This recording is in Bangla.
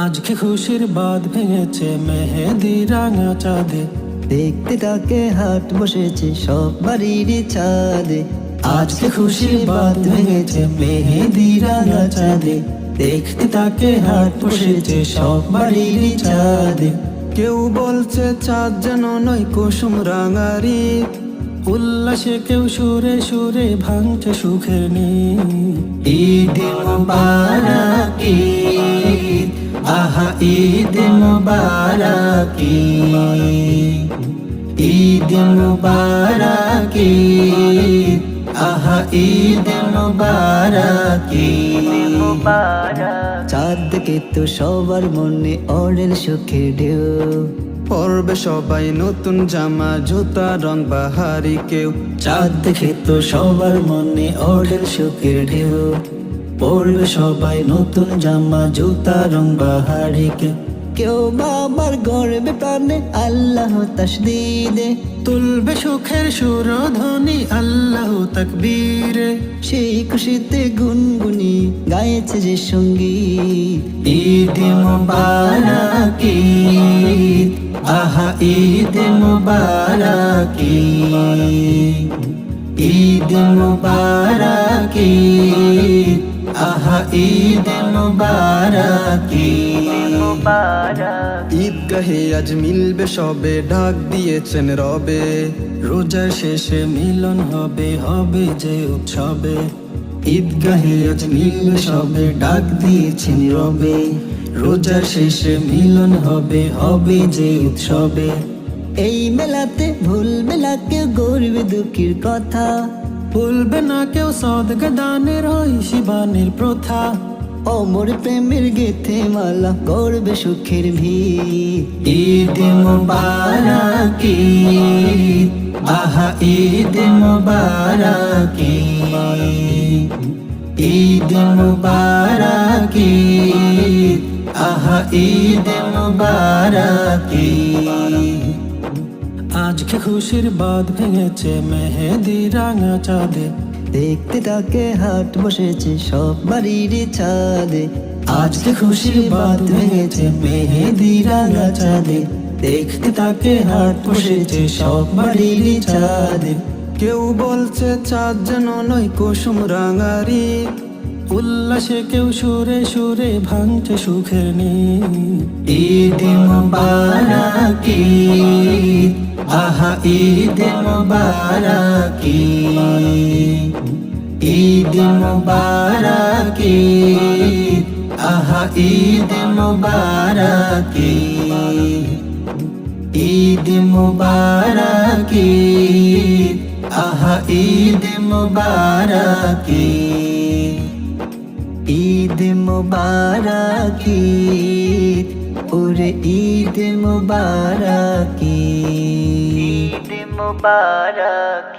আজকে খুশির বাঁধ ভেঙেছে মেহেদি রাঙা চাঁদে, দেখতে তাকে হাট বসেছে সব বাড়ির ছাদে। আজকে খুশির বাঁধ ভেঙেছে মেহেদি রাঙা চাঁদে, দেখতে তাকে হাট বসেছে সব বাড়ির চাঁদে। কেউ বলছে চাঁদ যেন নয় কুসুম রাঙারি, উল্লাসে কেউ সুরে সুরে ভাঙছে সুখের নীড়। ঈদ মুবারক ঈদ, আহা ঈদ মুবারক ঈদ, ঈদ মুবারক ঈদ, আহা ঈদ মুবারক ঈদ। চাঁদ দেখে তো সবার মনে অরেল সুখের ঢেউ, পরবে সবাই নতুন জামা জুতা রং বাহারি। কেউ চাঁদ দেখে তো সবার মনে ওঠের সুখের ঢেউ, পরবে সবাই নতুন জামা জুতা রং বাহারিকে। কেউ বাবার গর্বে প্রাণে আল্লাহ তাসদিদে, তুলবে সুখের সুরধ্বনি আল্লাহ তাকবীরে। সেই খুশিতে গুনগুনি গাইছে যে সঙ্গীত। ঈদ মুবারক ঈদ, আহা ঈদ মুবারক ঈদ, ঈদ মুবারক ঈদ, আহা ঈদ মুবারক ঈদ। ঈদগাহে আজ মিলবে সবে ডাক দিয়েছেন রবে, রোজার শেষে মিলন হবে হবে যে উৎসবে। ঈদগাহে আজ মিলবে সবে ডাক দিয়েছেন রবে, রোজার শেষে মিলন হবে হবে যে উৎসবে। এই মেলাতে ভুলবে না কেউ গর্বে দুঃখের কথা, ভুলবে না কেউ সদকা দানের হয় শিবানের প্রথা। অমর প্রেমের গেথে মালা গর্বে সুখের ভিড়। ঈদ মুবারক ঈদ, আহা ঈদ মুবারক ঈদ, ঈদ মুবারক ঈদ, আহা ঈদ মুবারক ঈদ। আজকে খুশির বাঁধ ভেঙেছে মেহেদি রাঙা চাঁদে, দেখতে তাকে হাট বসেছে সব বাড়ির ছাদে। আজকে খুশির বাঁধ ভেঙেছে মেহেদি রাঙা চাঁদে, দেখতে তাকে হাট বসেছে সব বাড়ির চাঁদে। কেউ বলছে চাঁদ যেন নয় কুসুম রাঙারি, উল্লাসে কেউ সুরে সুরে ভাঙছে সুখের নীড়। ঈদ মুবারক ঈদ, আহা ঈদ মুবারক ঈদ, ঈদ মুবারক ঈদ, আহা ঈদ মুবারক ঈদ, ঈদ মুবারক ঈদ, আহা ঈদ মুবারক ঈদ। ঈদ মুবারক ঈদ, ওরে ঈদ মুবারক ঈদ, ঈদ মুবারক।